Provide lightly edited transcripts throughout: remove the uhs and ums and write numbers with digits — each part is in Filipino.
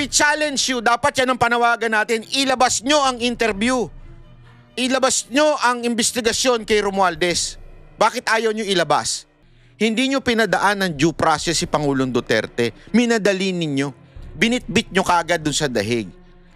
We challenge you, dapat yan ang panawagan natin, ilabas nyo ang interview. Ilabas nyo ang investigasyon kay Romualdez. Bakit ayaw nyo ilabas? Hindi nyo pinadaan ng due process si Pangulong Duterte. Minadali ninyo. Binitbit nyo kaagad dun sa dahig.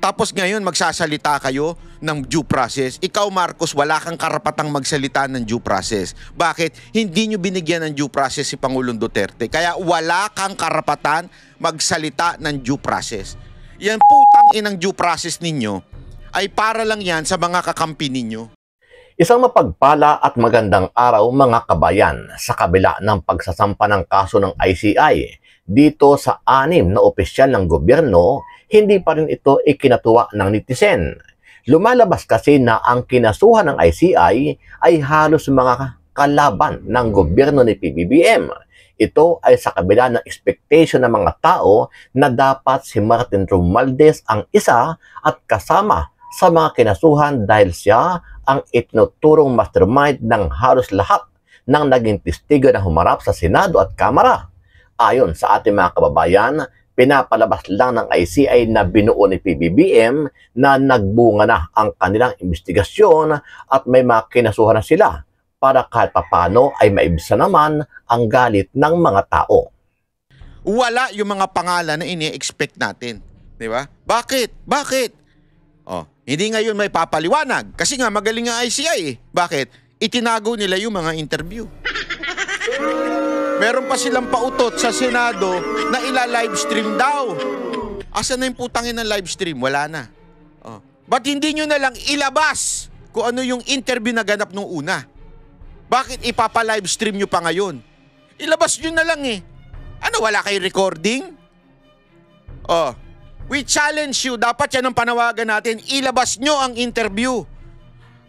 Tapos ngayon magsasalita kayo ng due process. Ikaw Marcos, wala kang karapatang magsalita ng due process. Bakit? Hindi nyo binigyan ng due process si Pangulong Duterte. Kaya wala kang karapatan magsalita ng due process. Yan putang inang due process ninyo ay para lang yan sa mga kakampi ninyo. Isang mapagpala at magandang araw mga kabayan sa kabila ng pagsasampa ng kaso ng ICI dito sa 6 na opisyal ng gobyerno, hindi pa rin ito ikinatuwa ng netizen. Lumalabas kasi na ang kinasuhan ng ICI ay halos mga kalaban ng gobyerno ni PBBM. Ito ay sa kabila ng expectation ng mga tao na dapat si Martin Romualdez ang isa at kasama sa mga kinasuhan dahil siya ang itinuturong mastermind ng halos lahat ng naging testigo na humarap sa Senado at Kamara. Ayon sa ating mga kababayan, pinapalabas lang ng ICI na binuo ni PBBM na nagbunga na ang kanilang investigasyon at may mga kinasuhan na sila para kahit papano ay maibsa naman ang galit ng mga tao. Wala yung mga pangalan na ini-expect natin. Di ba? Bakit? Bakit? Oh, hindi ngayon may papaliwanag kasi nga magaling ang ICI eh. Bakit? Itinago nila yung mga interview. Meron pa silang pautot sa Senado na ila-livestream daw. Asan na yung putangin ng livestream? Wala na. Oh. Ba't hindi nyo na lang ilabas kung ano yung interview na ganap nung una? Bakit ipapa-livestream nyo pa ngayon? Ilabas nyo na lang eh. Ano, wala kay recording? Oh. We challenge you, dapat yan ang panawagan natin, ilabas nyo ang interview.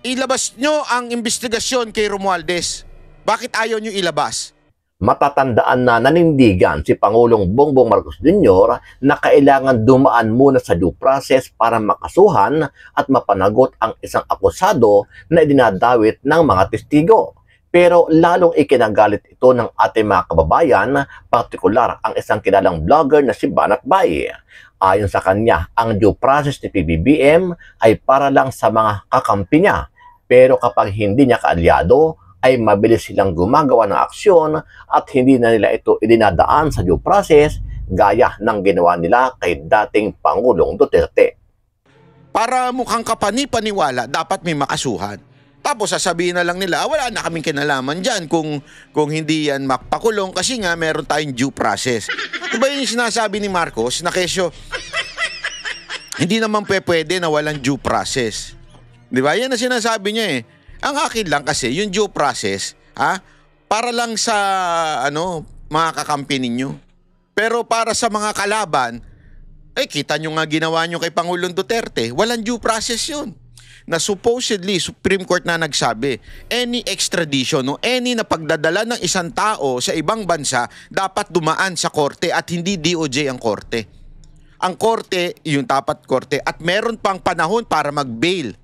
Ilabas nyo ang investigasyon kay Romualdez. Bakit ayaw nyo ilabas? Matatandaan na nanindigan si Pangulong Bongbong Marcos Jr. na kailangan dumaan muna sa due process para makasuhan at mapanagot ang isang akusado na idinadawit ng mga testigo. Pero lalong ikinagalit ito ng ating mga kababayan, partikular ang isang kilalang vlogger na si Banat Bay. Ayon sa kanya, ang due process ni PBBM ay para lang sa mga kakampi niya. Pero kapag hindi niya kaalyado, ay mabilis silang gumagawa ng aksyon at hindi na nila ito idinadaan sa due process gaya ng ginawa nila kay dating Pangulong Duterte. Para mukhang kapani-paniwala, dapat may makasuhan. Tapos sasabihin na lang nila, wala na kaming kinalaman dyan kung hindi yan makpakulong kasi nga meron tayong due process. Diba yung sinasabi ni Marcos na kesyo, hindi naman pwede na walang due process. Diba? Yan ang sinasabi niya eh. Ang akin lang kasi, yung due process, para lang sa mga kakampi ninyo. Pero para sa mga kalaban, kita nyo nga ginawa nyo kay Pangulong Duterte, walang due process yun. Na supposedly, Supreme Court na nagsabi, any extradition o any na pagdadala ng isang tao sa ibang bansa, dapat dumaan sa korte at hindi DOJ ang korte. Ang korte, yung tapat korte, at meron pang panahon para mag-bail.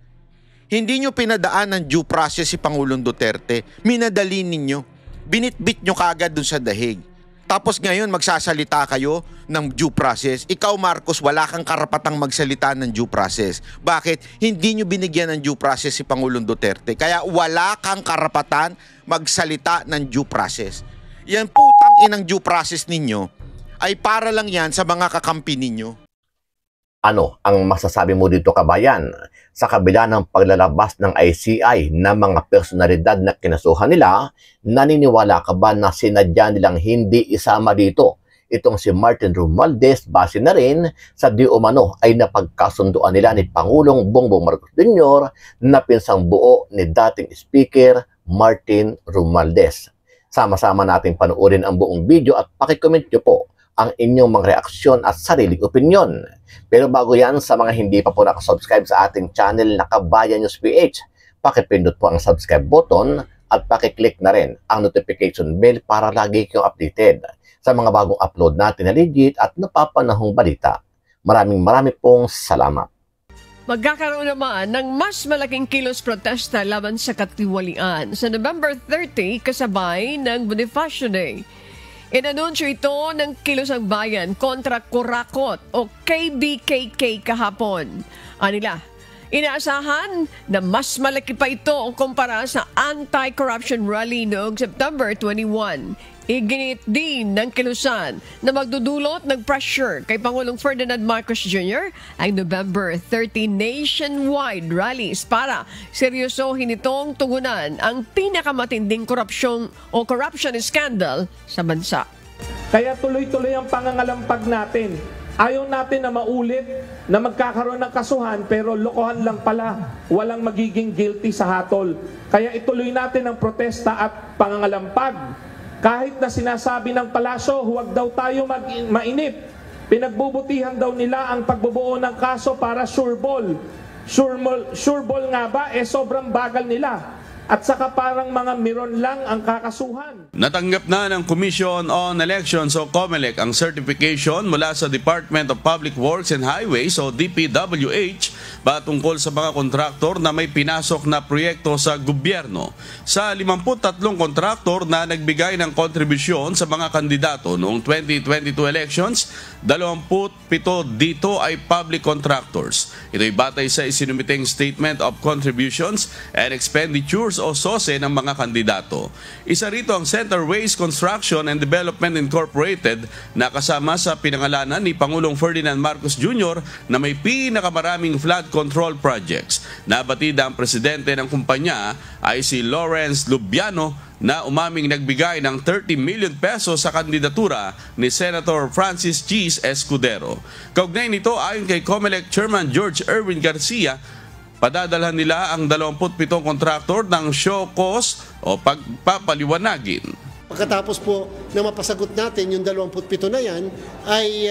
Hindi nyo pinadaan ng due process si Pangulong Duterte. Minadali ninyo. Binitbit nyo kaagad dun sa dahig. Tapos ngayon magsasalita kayo ng due process. Ikaw Marcos, wala kang karapatang magsalita ng due process. Bakit? Hindi nyo binigyan ng due process si Pangulong Duterte. Kaya wala kang karapatan magsalita ng due process. Yan putang inang due process ninyo ay para lang yan sa mga kakampi ninyo. Ano ang masasabi mo dito kabayan? Sa kabila ng paglalabas ng ICI na mga personalidad na kinasuhan nila, naniniwala ka ba na sinadya nilang hindi isama dito itong si Martin Romualdez base na rin sa di umano ay napagkasunduan nila ni Pangulong Bongbong Marcos Jr. na pinsang buo ni dating Speaker Martin Romualdez? Sama-sama natin panoorin ang buong video at pakicomment nyo po ang inyong mga reaksyon at sariling opinyon. Pero bago yan, sa mga hindi pa po nakasubscribe sa ating channel na Kabayan News PH, pakipindot po ang subscribe button at pakiclick na rin ang notification bell para lagi kayong updated sa mga bagong upload natin na legit at napapanahong balita. Maraming pong salamat. Magkakaroon naman ng mas malaking kilos protesta laban sa katiwalian sa November 30 kasabay ng Bonifacio Day. Inanunsyo ito ng Kilusang Bayan kontra Kurakot o KBKK kahapon. Anila, inaasahan na mas malaki pa ito kumpara sa anti-corruption rally noong September 21. Iginit din ng Kilusan na magdudulot ng pressure kay Pangulong Ferdinand Marcos Jr. ang November 30 nationwide rallies para seryosohin itong tugunan ang pinakamatinding korupsyon o corruption scandal sa bansa. Kaya tuloy-tuloy ang pangangalampag natin. Ayaw natin na maulit na magkakaroon ng kasuhan pero lokohan lang pala. Walang magiging guilty sa hatol. Kaya ituloy natin ang protesta at pangangalampag. Kahit na sinasabi ng palasyo, huwag daw tayo mainip. Pinagbubutihan daw nila ang pagbubuo ng kaso para sureball. Sureball nga ba? Sobrang bagal nila. At saka parang mga miron lang ang kakasuhan. Natanggap na ng Commission on Elections o COMELEC ang certification mula sa Department of Public Works and Highways o DPWH patungkol sa mga kontraktor na may pinasok na proyekto sa gobyerno. Sa 53 kontraktor na nagbigay ng kontribusyon sa mga kandidato noong 2022 elections, 27 dito ay public contractors. Ito'y batay sa isinumiteng Statement of Contributions and Expenditures o SOSE ng mga kandidato. Isa rito ang Center Ways Construction and Development Incorporated na kasama sa pinangalanan ni Pangulong Ferdinand Marcos Jr. na may pinakamaraming flood control projects. Nabatida ang presidente ng kumpanya ay si Lawrence Lubiano na umaming nagbigay ng 30 million pesos sa kandidatura ni Senator Francis Cheese Escudero. Kaugnay nito, ayon kay COMELEC Chairman George Erwin Garcia, padadalhan nila ang 27 kontraktor ng show cause o pagpapaliwanagin. Pagkatapos po na mapasagot natin yung 27 na yan, ay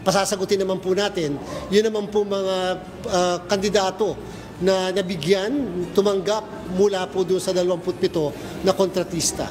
pasasagutin naman po natin. Yun naman po mga kandidato na nabigyan, tumanggap mula po doon sa 27 na kontratista.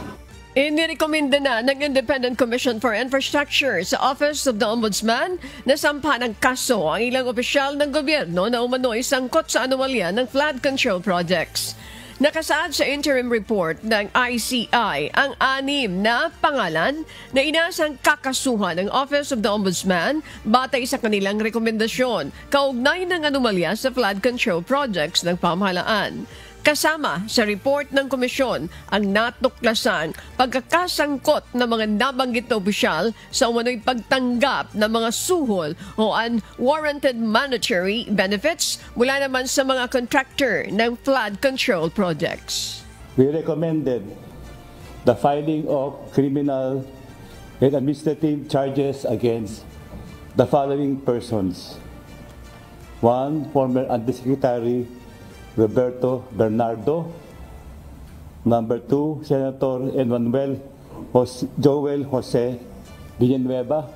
Inirekomenda na ng Independent Commission for Infrastructure sa Office of the Ombudsman na sampa ng kaso ang ilang opisyal ng gobyerno na umano'y sangkot sa anomalya ng flood control projects. Nakasaad sa interim report ng ICI ang 6 na pangalan na inaasang kakasuhan ng Office of the Ombudsman batay sa kanilang rekomendasyon kaugnay ng anomalya sa flood control projects ng pamahalaan. Kasama sa report ng komisyon ang natuklasang pagkakasangkot ng mga nabanggit na opisyal sa umano'y pagtanggap ng mga suhol o unwarranted monetary benefits mula naman sa mga contractor ng flood control projects. We recommended the filing of criminal and administrative charges against the following persons. 1. Former Undersecretary Roberto Bernardo. Number 2, Senator Joel Jose Villanueva.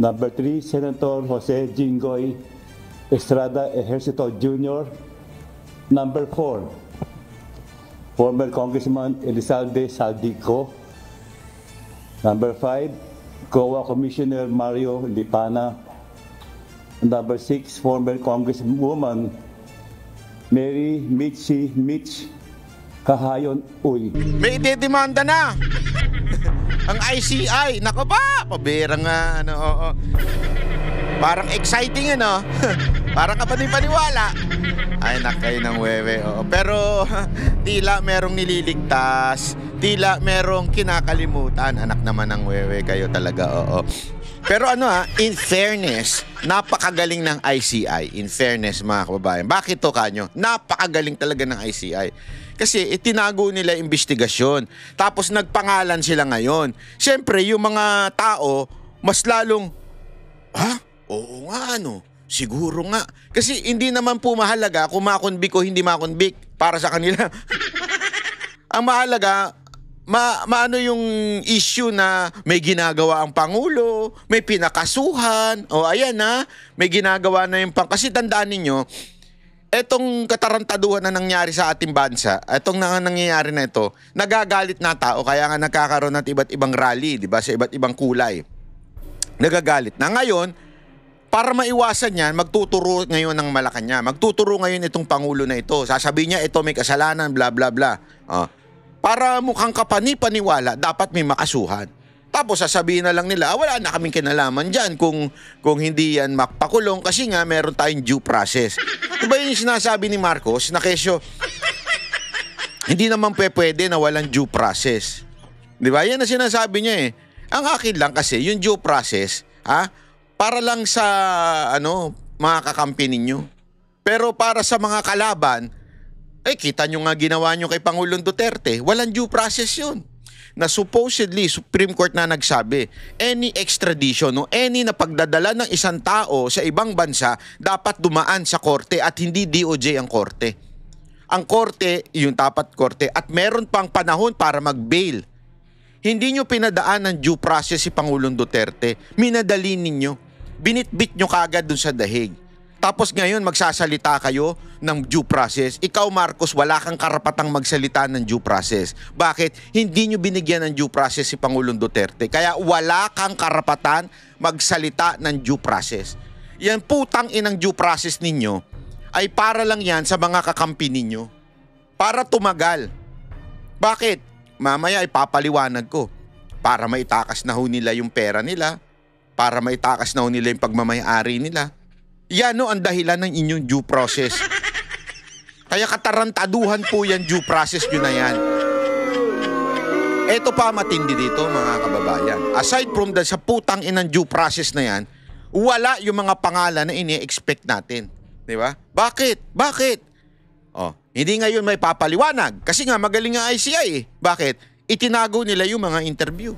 Number 3, Senator Jose Jinggoy Estrada Ejercito Jr. Number 4, former Congressman Elizalde Saldico. Number 5, COA Commissioner Mario Lipana. Number 6, former Congresswoman Mary Mitch Kahayon Uy. May idedemanda na ang ICI. Nako ba? Pabira nga. Oo. Parang exciting ano. Parang kapani-paniwala. Ay, nakay ng wewe. Oo. Pero tila merong nililigtas. Tila merong kinakalimutan. Anak naman ng wewe kayo talaga. Oo. Pero in fairness, napakagaling ng ICI. In fairness, mga kababayan. Bakit to, Kanyo? Napakagaling talaga ng ICI. Kasi itinago nila investigasyon. Tapos nagpangalan sila ngayon. Siyempre, yung mga tao, mas lalong, oo nga, siguro nga. Kasi hindi naman po mahalaga kung makonvict o hindi makonvict para sa kanila. Ang mahalaga, maano yung issue na may ginagawa ang Pangulo, may pinakasuhan, o ayan may ginagawa na yung kasi tandaan ninyo, etong katarantaduhan na nangyari sa ating bansa, etong nangyayari na ito, nagagalit na tao, kaya nga nagkakaroon ng iba't ibang rally, di ba, sa iba't ibang kulay. Nagagalit na ngayon, para maiwasan yan, magtuturo ngayon ng Malacanang. Magtuturo ngayon itong Pangulo na ito. Sasabihin niya, ito may kasalanan, bla bla bla. Para mukhang kapani-paniwala, dapat may makasuhan. Tapos sasabihin na lang nila, wala na kaming kinalaman dyan kung hindi yan mapakulong kasi nga meron tayong due process. Diba yung sinasabi ni Marcos na kesyo, hindi naman pwede na walang due process. Diba? Yan ang sinasabi niya eh. Ang akin lang kasi, yung due process, para lang sa mga kakampi ninyo. Pero para sa mga kalaban, kita nyo nga ginawa nyo kay Pangulong Duterte, walang due process yun. Na supposedly, Supreme Court na nagsabi, any extradition o any na pagdadala ng isang tao sa ibang bansa dapat dumaan sa korte at hindi DOJ ang korte. Ang korte, yung tapat korte, at meron pang panahon para mag-bail. Hindi nyo pinadaan ng due process si Pangulong Duterte. Minadali ninyo. Binitbit nyo kagad dun sa dahig. Tapos ngayon magsasalita kayo ng due process. Ikaw Marcos, wala kang karapatang magsalita ng due process. Bakit? Hindi nyo binigyan ng due process si Pangulong Duterte. Kaya wala kang karapatan magsalita ng due process. Yan putang inang due process ninyo ay para lang yan sa mga kakampi ninyo. Para tumagal. Bakit? Mamaya ipapaliwanag ko. Para maitakas na ho nila yung pera nila. Para maitakas na ho nila yung pagmamayari nila. Yan ang dahilan ng inyong due process. Kaya katarantaduhan po yan due process nyo na yan. Ito pa matindi dito mga kababayan. Aside from sa putang inang due process na yan, wala yung mga pangalan na ini-expect natin. Di ba? Bakit? Hindi ngayon may papaliwanag. Kasi nga magaling ang ICI eh. Bakit? Itinago nila yung mga interview.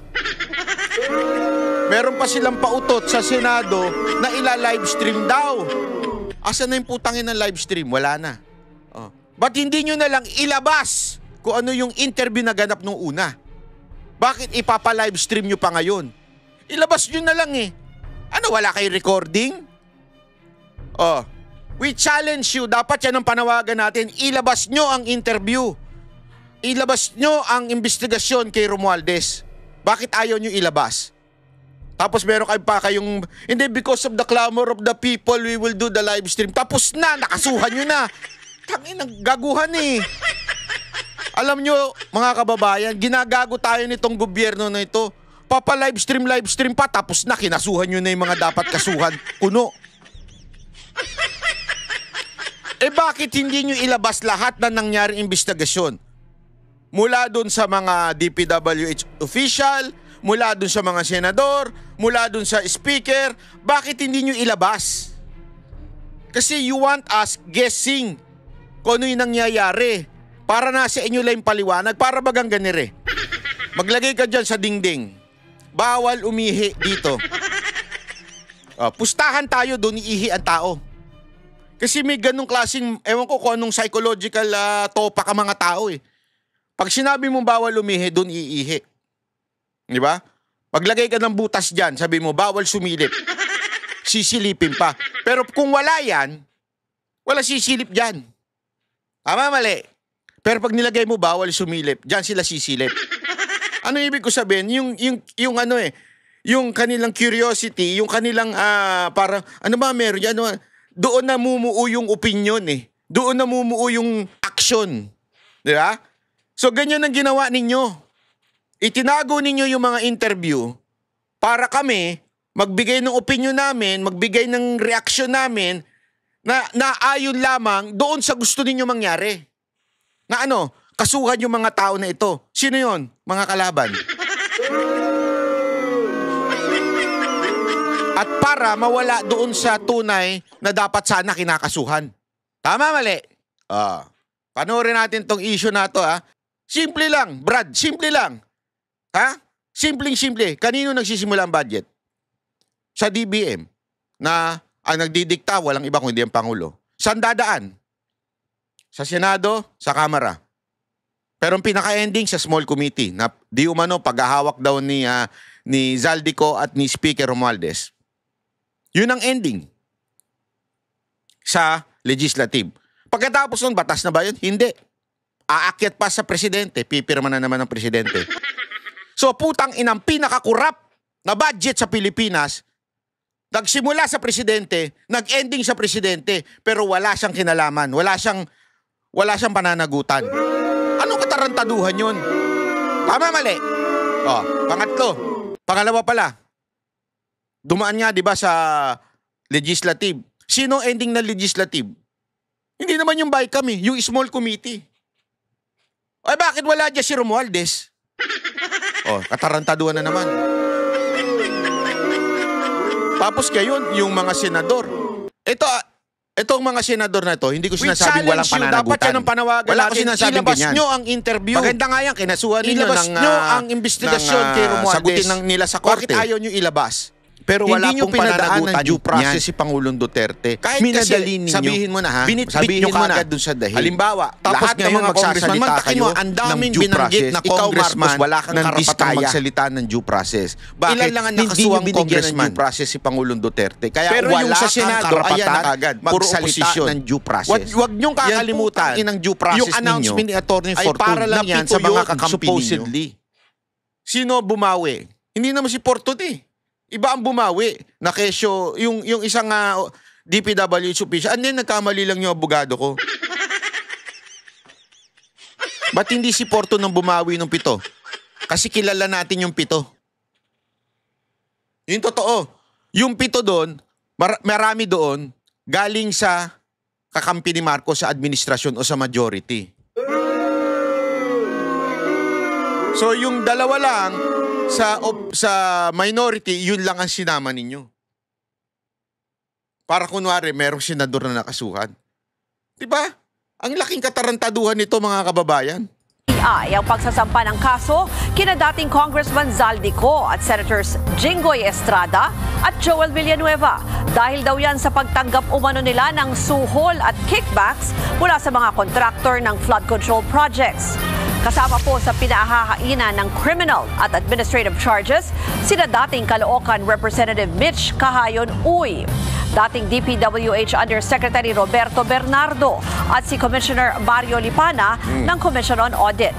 Meron pa silang pautot sa Senado na ila-livestream daw. Asan na yung putangin ng livestream? Wala na. Ba't hindi nyo na lang ilabas kung ano yung interview na ganap nung una? Bakit ipapa-livestream nyo pa ngayon? Ilabas nyo na lang eh. Ano, wala kayo recording? We challenge you. Dapat yan ang panawagan natin. Ilabas nyo ang interview. Ilabas nyo ang investigasyon kay Romualdez. Bakit ayaw nyo ilabas? Tapos meron kayong, hindi, because of the clamor of the people, we will do the live stream. Tapos na, nakasuhan nyo na. Tangin, gaguhan eh. Alam nyo, mga kababayan, ginagago tayo nitong gobyerno na ito. Live stream pa, tapos na, kinasuhan nyo na yung mga dapat kasuhan. Kuno. Bakit hindi nyo ilabas lahat na nangyaring investigasyon? Mula dun sa mga DPWH official, mula dun sa mga senador, mula dun sa speaker, bakit hindi nyo ilabas? Kasi you want us guessing kung ano yung nangyayari. Para nasa inyo lang yung paliwanag, para bagang ganire. Maglagay ka dyan sa dingding. Bawal umihi dito. Pustahan tayo doon, iihi ang tao. Kasi may ganong klaseng, ewan ko kung anong psychological topak ang mga tao eh. Pag sinabi mong bawal umihi, doon iihi. Di ba? Maglagay ka ng butas dyan, sabi mo, bawal sumilip. Sisilipin pa. Pero kung wala yan, wala sisilip dyan. Tama, mali. Pero pag nilagay mo, bawal sumilip, dyan sila sisilip. Ano ibig ko sabihin? Yung kanilang curiosity, yung kanilang parang, ano ba meron yan? Doon namumuo yung opinion eh. Doon namumuo yung action. Di ba? So, ganyan ang ginawa ninyo. Itinago ninyo yung mga interview para kami magbigay ng opinion namin, magbigay ng reaction namin na ayon lamang doon sa gusto ninyo mangyari. Na kasuhan yung mga tao na ito. Sino yon? Mga kalaban. At para mawala doon sa tunay na dapat sana kinakasuhan. Tama, mali? Panoorin natin tong issue na to Simple lang, Brad, simple lang. Simpleng-simple. Kanino nagsisimula ang budget? Sa DBM na ang nagdidikta, walang iba kundi ang Pangulo. Saan dadaan? Sa Senado, sa Kamara. Pero ang pinaka-ending sa small committee na di umano paghahawak daw ni Zaldico at ni Speaker Romualdez. Yun ang ending sa legislative. Pagkatapos nun, batas na ba yun? Hindi. Aakyat pa sa presidente, pipirma na naman ng presidente. So putang inang pinakakurap na budget sa Pilipinas, nagsimula sa presidente, nag-ending sa presidente, pero wala siyang kinalaman, wala siyang pananagutan. Anong katarantaduhan yun? Tama, mali? Pangatlo, Pangalawa pala, dumaan nga 'di ba sa legislative. Sino ending na legislative? Hindi naman yung BICAM yung small committee. Ay bakit wala dyan si Romualdez? Katarantaduhan na naman. Tapos ngayon, yung mga senador. Itong mga senador na to, hindi ko sinasabing walang pananagutan. Dapat yan ang panawagan natin. Wala ko sinasabing ilabas ganyan. Nyo ang interview. Maganda nga yan, kinasuhan ninyo Ilabas nyo ang investigasyon kay Romualdez. Sagutin nila sa korte. Bakit ayaw nyo ilabas? Pero wala pong pananagutan ng due process si Pangulong Duterte. Kahit minadali ninyo, sabihin mo na ha, binitbit nyo kagad dun sa dahil. Halimbawa, tapos lahat ng mga congressman, kayo ang daming binanggit na congressman, wala kang karapatang magsalita ng due process. Bakit? Ilan lang ang nakasuwang congressman due process si Pangulong Duterte. Kaya pero wala yung sa Senado, ayan na kagad, magsalita ng due process. Huwag nyong kakalimutan yung due process yung announcement ni Atty. Fortun para lang yan sa mga kakampi ninyo. Sino bumawi? Hindi naman si Fortun Iba ang bumawi na kesyo, yung isang DPWH official, nagkamali lang yung abogado ko. Ba't hindi si Porto nang bumawi ng 7? Kasi kilala natin yung 7. Yung totoo. Yung 7 doon, marami doon, galing sa kakampi ni Marcos sa administrasyon o sa majority. So yung dalawa lang, sa minority, yun lang ang sinama ninyo. Para kunwari, merong senador na nakasuhan. Diba? Ang laking katarantaduhan nito, mga kababayan. Ang pagsasampa ng kaso kina dating Congressman Zaldico at Senators Jinggoy Estrada at Joel Villanueva dahil daw yan sa pagtanggap umano nila ng suhol at kickbacks mula sa mga kontraktor ng flood control projects. Kasama po sa pinahahainan ng criminal at administrative charges sina dating Caloocan Representative Mitch Cahayon Uy, dating DPWH Undersecretary Roberto Bernardo at si Commissioner Mario Lipana ng Commission on Audit.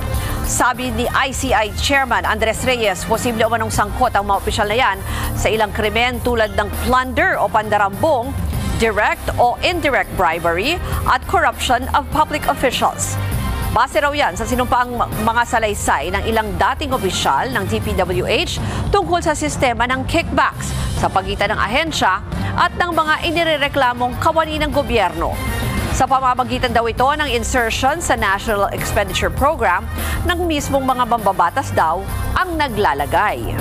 Sabi ni ICI Chairman Andres Reyes, posible umanong sangkot ang mga opisyal na yan sa ilang krimen tulad ng plunder o pandarambong, direct o indirect bribery at corruption of public officials. Base raw yan sa sinumpaang mga salaysay ng ilang dating opisyal ng DPWH tungkol sa sistema ng kickbacks sa pagitan ng ahensya at ng mga inirereklamong kawani ng gobyerno. Sa pamamagitan daw ito ng insertion sa National Expenditure Program ng mismong mga mambabatas daw ang naglalagay.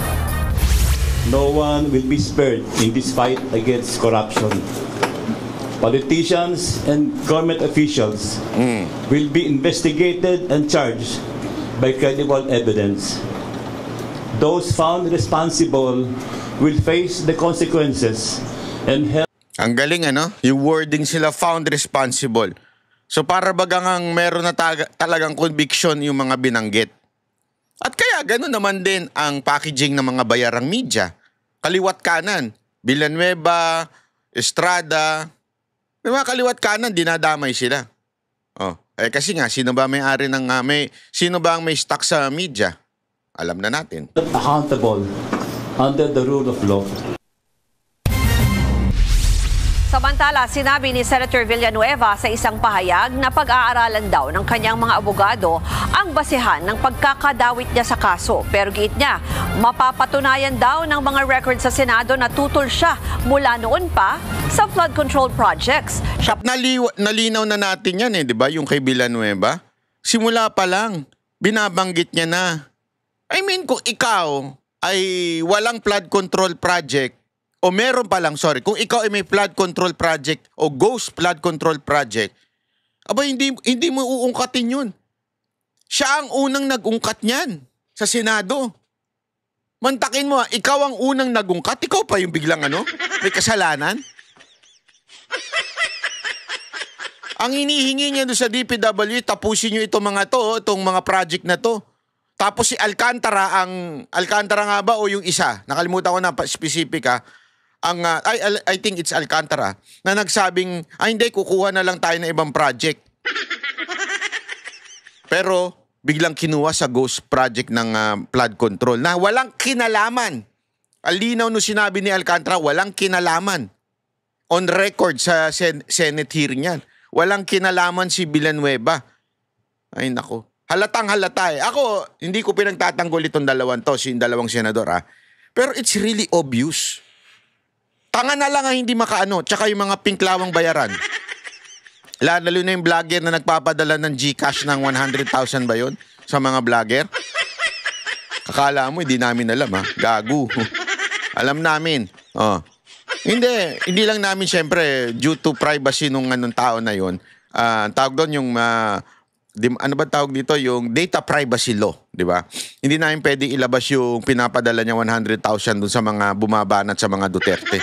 No one will be spared in this fight against corruption. Politicians and government officials will be investigated and charged by credible evidence. Those found responsible will face the consequences and help. Ang galing yung wording sila, found responsible. So para bagang meron na talagang conviction yung mga binanggit. At kaya gano'n naman din ang packaging ng mga bayarang media. Kaliwat kanan, Villanueva, Estrada, may mga kaliwat kanan, dinadamay sila. Kasi nga, sino ba may-ari ng sino ba ang may stock sa media? Alam na natin. Accountable under the rule of law. Samantala, sinabi ni Senator Villanueva sa isang pahayag na pag-aaralan daw ng kanyang mga abogado ang basehan ng pagkakadawit niya sa kaso. Pero giit niya, mapapatunayan daw ng mga record sa Senado na tutol siya mula noon pa sa flood control projects. Nalinaw na natin yan di ba? Yung kay Villanueva. Simula pa lang, binabanggit niya na. I mean, kung ikaw ay walang flood control project, o meron pa lang, kung ikaw ay may flood control project o ghost flood control project, hindi mo uungkatin yun. Siya ang unang nag-ungkat niyan sa Senado. Mantakin mo, ikaw ang unang nag-ungkat, ikaw pa yung biglang may kasalanan. Ang hinihingi niya doon sa DPW, tapusin niyo itong mga project na to. Tapos si Alcantara, Alcantara nga ba o yung isa? Nakalimutan ko na specific I think it's Alcantara na nagsabing, hindi, kukuha na lang tayo ng ibang project. Pero biglang kinuha sa ghost project ng flood control na walang kinalaman. Alinaw no sinabi ni Alcantara, walang kinalaman. On record sa Senate hearing yan. Walang kinalaman si Villanueva. Ay nako. Halatang halata Ako, hindi ko pinagtatanggol itong dalawang senador Pero it's really obvious. Tanga na lang ang hindi makaano, tsaka yung mga pinklawang bayaran. Lalo na yung vlogger na nagpapadala ng GCash ng 100,000 ba yun? Sa mga vlogger? Kakala mo, hindi namin alam ha. Gago. Alam namin. Oh. Hindi lang namin syempre due to privacy nung anong tao na yon. Tawag doon yung ano ba tawag dito, yung data privacy law, di ba? Hindi namin pwede ilabas yung pinapadala niya 100,000 dun sa mga bumabanat sa mga Duterte.